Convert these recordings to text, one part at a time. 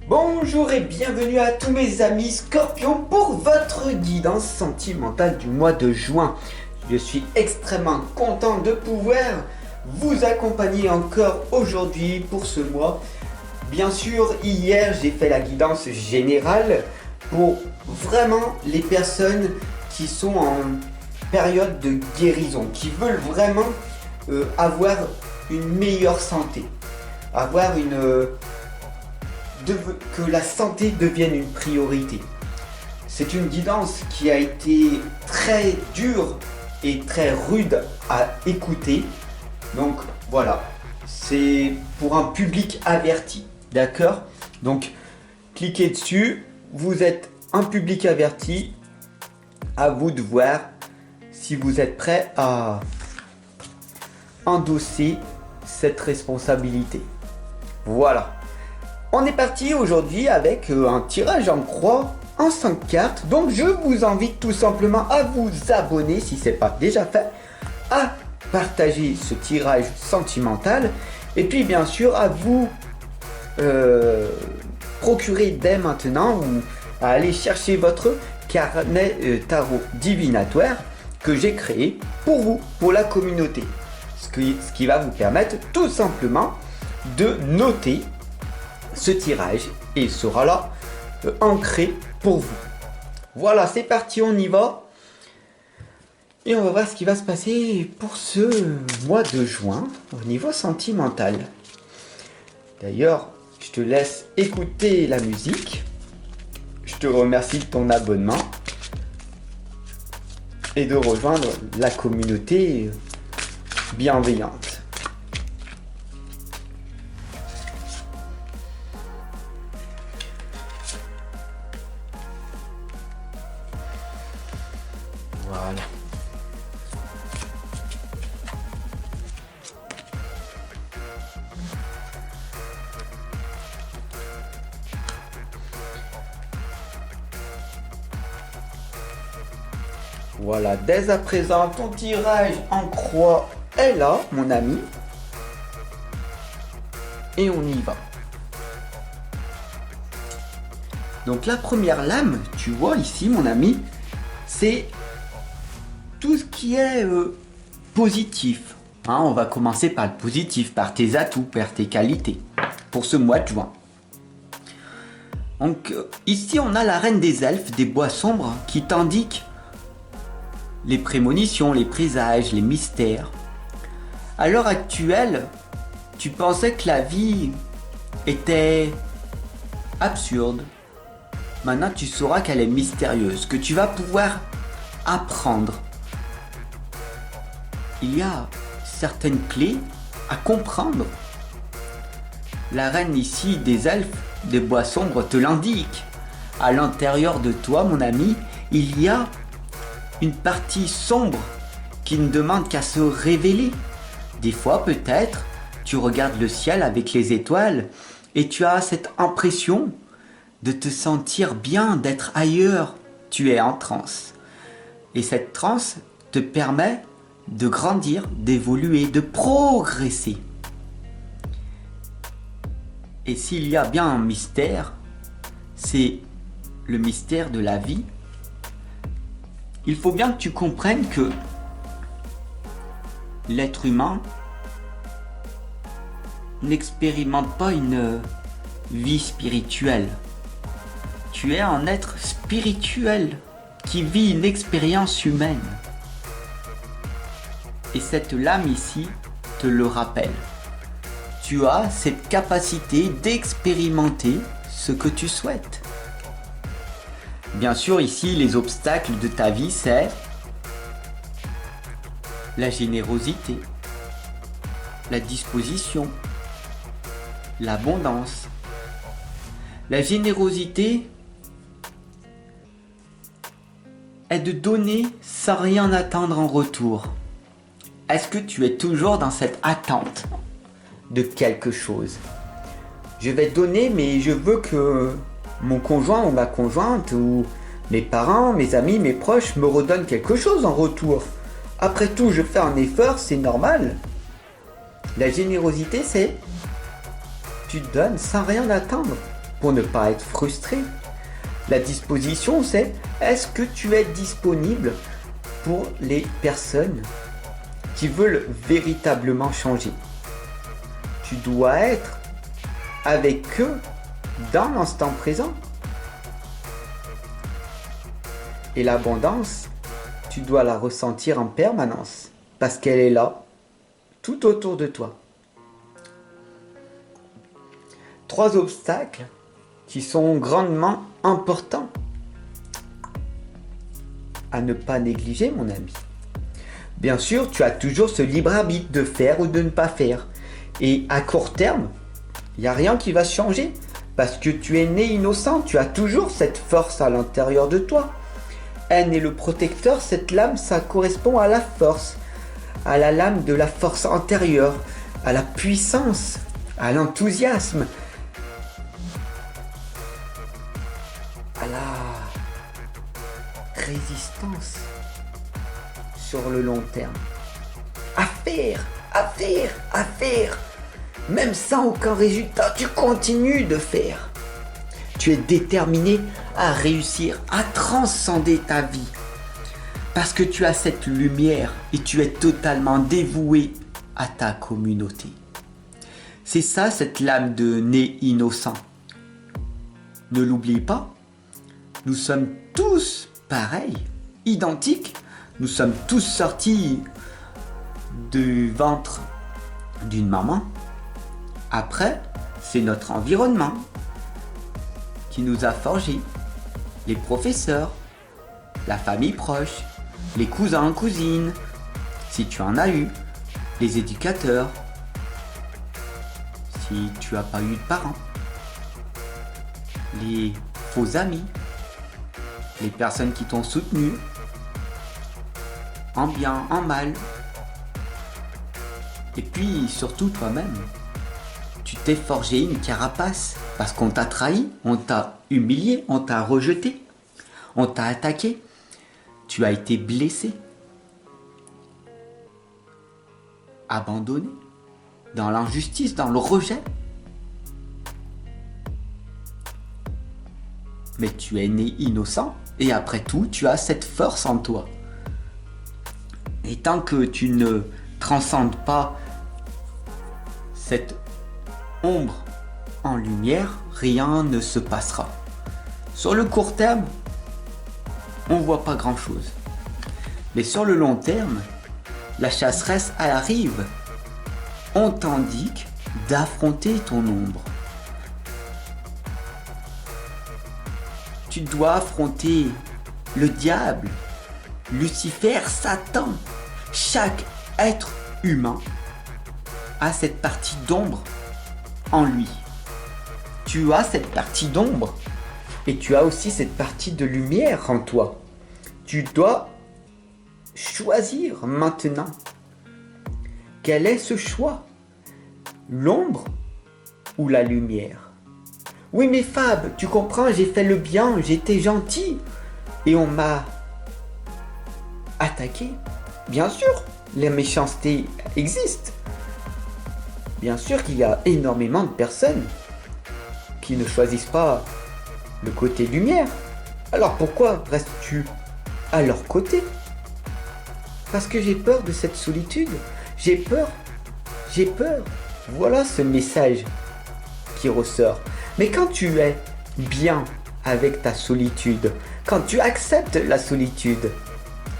Bonjour et bienvenue à tous mes amis Scorpions pour votre guidance sentimentale du mois de juin. Je suis extrêmement content de pouvoir vous accompagner encore aujourd'hui pour ce mois. Bien sûr, hier j'ai fait la guidance générale pour vraiment les personnes qui sont en période de guérison, qui veulent vraiment avoir une meilleure santé, avoir que la santé devienne une priorité. C'est une guidance qui a été très dure et très rude à écouter. Donc voilà, c'est pour un public averti, d'accord? Donc cliquez dessus, vous êtes un public averti, à vous de voir si vous êtes prêt à endosser cette responsabilité. Voilà. On est parti aujourd'hui avec un tirage en croix en 5 cartes. Donc je vous invite tout simplement à vous abonner si ce n'est pas déjà fait, à partager ce tirage sentimental et puis bien sûr à vous procurer dès maintenant ou à aller chercher votre carnet tarot divinatoire que j'ai créé pour vous, pour la communauté. Ce qui va vous permettre tout simplement de noter ce tirage et il sera là ancré pour vous. Voilà, c'est parti, on y va et on va voir ce qui va se passer pour ce mois de juin au niveau sentimental. D'ailleurs, je te laisse écouter la musique. Je te remercie de ton abonnement et de rejoindre la communauté bienveillante. Voilà. Voilà, dès à présent, ton tirage en croix est là, mon ami. Et on y va. Donc la première lame, tu vois ici, mon ami, c'est tout ce qui est positif. Hein, on va commencer par le positif, par tes atouts, par tes qualités, pour ce mois de juin. Donc ici, on a la reine des elfes, des bois sombres, qui t'indique les prémonitions, les présages, les mystères. À l'heure actuelle, tu pensais que la vie était absurde. Maintenant, tu sauras qu'elle est mystérieuse, que tu vas pouvoir apprendre. Il y a certaines clés à comprendre. La reine ici des elfes, des bois sombres, te l'indique. À l'intérieur de toi, mon ami, il y a une partie sombre qui ne demande qu'à se révéler. Des fois, peut-être, tu regardes le ciel avec les étoiles et tu as cette impression de te sentir bien, d'être ailleurs. Tu es en transe. Et cette transe te permet de grandir, d'évoluer, de progresser. Et s'il y a bien un mystère, c'est le mystère de la vie. Il faut bien que tu comprennes que l'être humain n'expérimente pas une vie spirituelle. Tu es un être spirituel qui vit une expérience humaine. Et cette lame ici te le rappelle. Tu as cette capacité d'expérimenter ce que tu souhaites. Bien sûr, ici, les obstacles de ta vie, c'est la générosité, la disposition, l'abondance. La générosité est de donner sans rien attendre en retour. Est-ce que tu es toujours dans cette attente de quelque chose? Je vais donner, mais je veux que mon conjoint ou ma conjointe ou mes parents, mes amis, mes proches me redonnent quelque chose en retour. Après tout, je fais un effort, c'est normal. La générosité, c'est tu donnes sans rien attendre. pour ne pas être frustré. La disposition, c'est est-ce que tu es disponible pour les personnes qui veulent véritablement changer. Tu dois être avec eux dans l'instant présent. Et l'abondance, tu dois la ressentir en permanence parce qu'elle est là, tout autour de toi. 3 obstacles qui sont grandement importants à ne pas négliger, mon ami. Bien sûr, tu as toujours ce libre arbitre de faire ou de ne pas faire. Et à court terme, il n'y a rien qui va changer parce que tu es né innocent, tu as toujours cette force à l'intérieur de toi. Haine est le protecteur, cette lame, ça correspond à la force, à la lame de la force antérieure, à la puissance, à l'enthousiasme, à la résistance sur le long terme. À faire, à faire, à faire. Même sans aucun résultat, tu continues de faire. Tu es déterminé à réussir, à transcender ta vie. Parce que tu as cette lumière et tu es totalement dévoué à ta communauté. C'est ça, cette lame de né innocent. Ne l'oublie pas, nous sommes tous pareils, identiques. Nous sommes tous sortis du ventre d'une maman. Après, c'est notre environnement qui nous a forgés. Les professeurs, la famille proche, les cousins, cousines, si tu en as eu, les éducateurs, si tu n'as pas eu de parents, les faux amis, les personnes qui t'ont soutenu, en bien, en mal. Et puis surtout toi-même. Tu t'es forgé une carapace parce qu'on t'a trahi, on t'a humilié, on t'a rejeté, on t'a attaqué. Tu as été blessé, abandonné, dans l'injustice, dans le rejet. Mais tu es né innocent et après tout, tu as cette force en toi. Et tant que tu ne transcendes pas cette ombre en lumière, rien ne se passera. Sur le court terme, on ne voit pas grand-chose. Mais sur le long terme, la chasseresse, elle arrive. On t'indique d'affronter ton ombre. Tu dois affronter le diable, Lucifer, Satan. Chaque être humain a cette partie d'ombre en lui. Tu as cette partie d'ombre et tu as aussi cette partie de lumière en toi. Tu dois choisir maintenant. Quel est ce choix? L'ombre ou la lumière? Oui mais Fab, tu comprends, j'ai fait le bien, j'étais gentil et on m'a attaqué. Bien sûr, la méchanceté existe. Bien sûr qu'il y a énormément de personnes qui ne choisissent pas le côté lumière. Alors pourquoi restes-tu à leur côté? Parce que j'ai peur de cette solitude. J'ai peur. J'ai peur. Voilà ce message qui ressort. Mais quand tu es bien avec ta solitude, quand tu acceptes la solitude,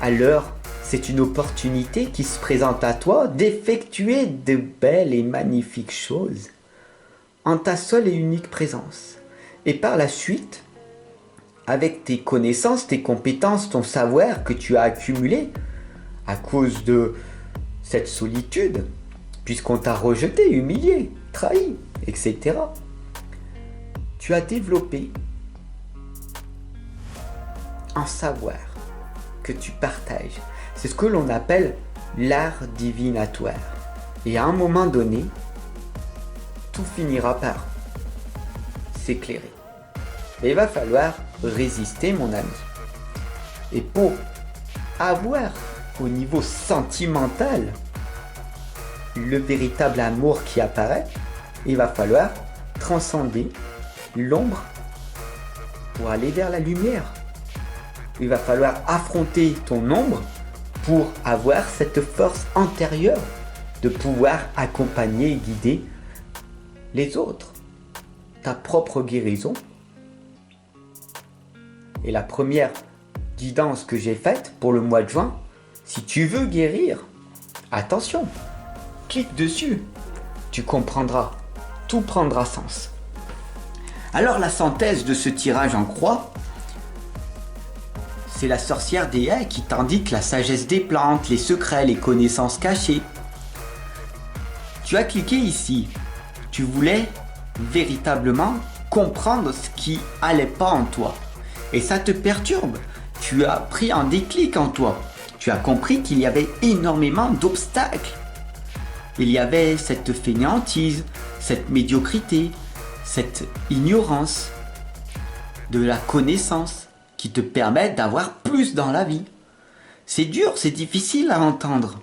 alors c'est une opportunité qui se présente à toi d'effectuer de belles et magnifiques choses en ta seule et unique présence. Et par la suite, avec tes connaissances, tes compétences, ton savoir que tu as accumulé à cause de cette solitude, puisqu'on t'a rejeté, humilié, trahi, etc. Tu as développé un savoir que tu partages. C'est ce que l'on appelle l'art divinatoire. Et à un moment donné, tout finira par s'éclairer. Mais il va falloir résister, mon ami. Et pour avoir au niveau sentimental le véritable amour qui apparaît, il va falloir transcender l'ombre pour aller vers la lumière. Il va falloir affronter ton ombre pour avoir cette force antérieure de pouvoir accompagner et guider les autres. Ta propre guérison. Et la première guidance que j'ai faite pour le mois de juin, si tu veux guérir, attention, clique dessus, tu comprendras, tout prendra sens. Alors la synthèse de ce tirage en croix, c'est la sorcière des haies qui t'indique la sagesse des plantes, les secrets, les connaissances cachées. Tu as cliqué ici, tu voulais véritablement comprendre ce qui allait pas en toi. Et ça te perturbe. Tu as pris un déclic en toi. Tu as compris qu'il y avait énormément d'obstacles. Il y avait cette fainéantise, cette médiocrité, cette ignorance de la connaissance qui te permet d'avoir plus dans la vie. C'est dur, c'est difficile à entendre.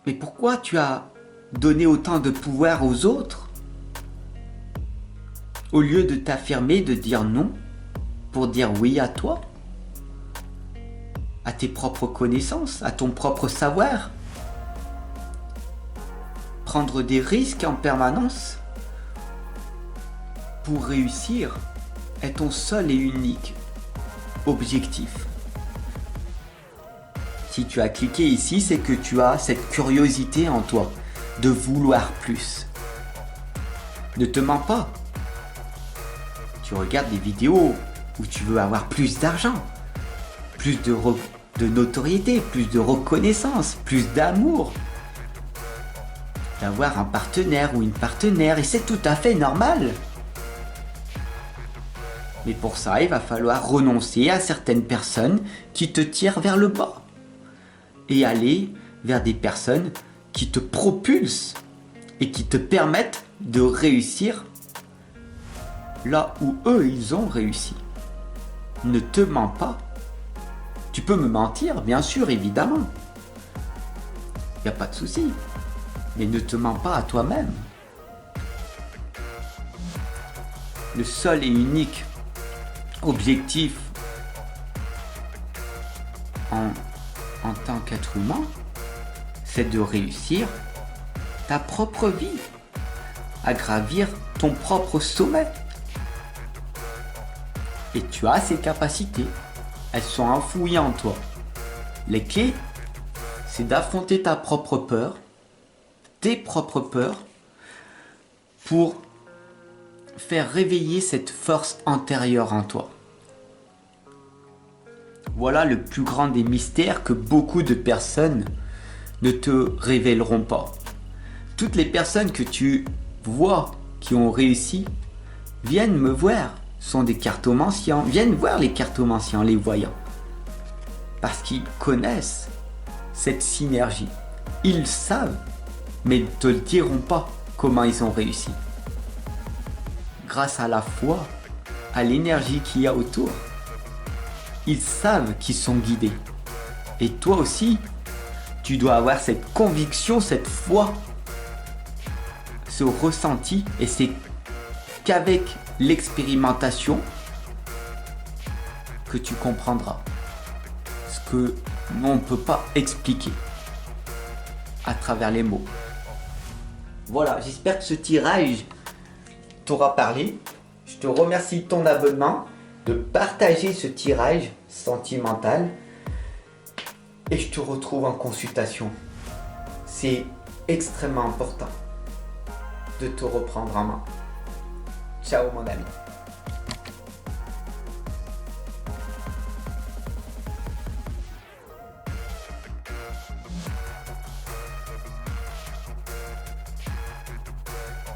Mais pourquoi tu as donné autant de pouvoir aux autres au lieu de t'affirmer, de dire non pour dire oui à toi, à tes propres connaissances, à ton propre savoir? Prendre des risques en permanence pour réussir est ton seul et unique objectif. Si tu as cliqué ici, c'est que tu as cette curiosité en toi de vouloir plus. Ne te mens pas. Tu regardes des vidéos où tu veux avoir plus d'argent, plus de notoriété, plus de reconnaissance, plus d'amour, d'avoir un partenaire ou une partenaire, et c'est tout à fait normal. Mais pour ça, il va falloir renoncer à certaines personnes qui te tirent vers le bas et aller vers des personnes qui te propulsent et qui te permettent de réussir là où eux, ils ont réussi. Ne te mens pas. Tu peux me mentir, bien sûr, évidemment. Il n'y a pas de souci. Mais ne te mens pas à toi-même. Le seul et unique objectif en tant qu'être humain, c'est de réussir ta propre vie, à gravir ton propre sommet. Et tu as ces capacités, elles sont enfouies en toi. Les clés, c'est d'affronter ta propre peur, tes propres peurs, pour faire réveiller cette force antérieure en toi. Voilà le plus grand des mystères que beaucoup de personnes ne te révéleront pas. Toutes les personnes que tu vois qui ont réussi viennent me voir, sont des cartomanciens, viennent voir les cartomanciens, les voyants. Parce qu'ils connaissent cette synergie. Ils savent, mais ne te le diront pas comment ils ont réussi. Grâce à la foi, à l'énergie qu'il y a autour, ils savent qu'ils sont guidés. Et toi aussi, tu dois avoir cette conviction, cette foi, ce ressenti, et c'est qu'avec l'expérimentation que tu comprendras ce que on ne peut pas expliquer à travers les mots. Voilà, j'espère que ce tirage t'aura parlé. Je te remercie de ton abonnement, de partager ce tirage sentimental, et je te retrouve en consultation. C'est extrêmement important de te reprendre en main. Ciao mon ami.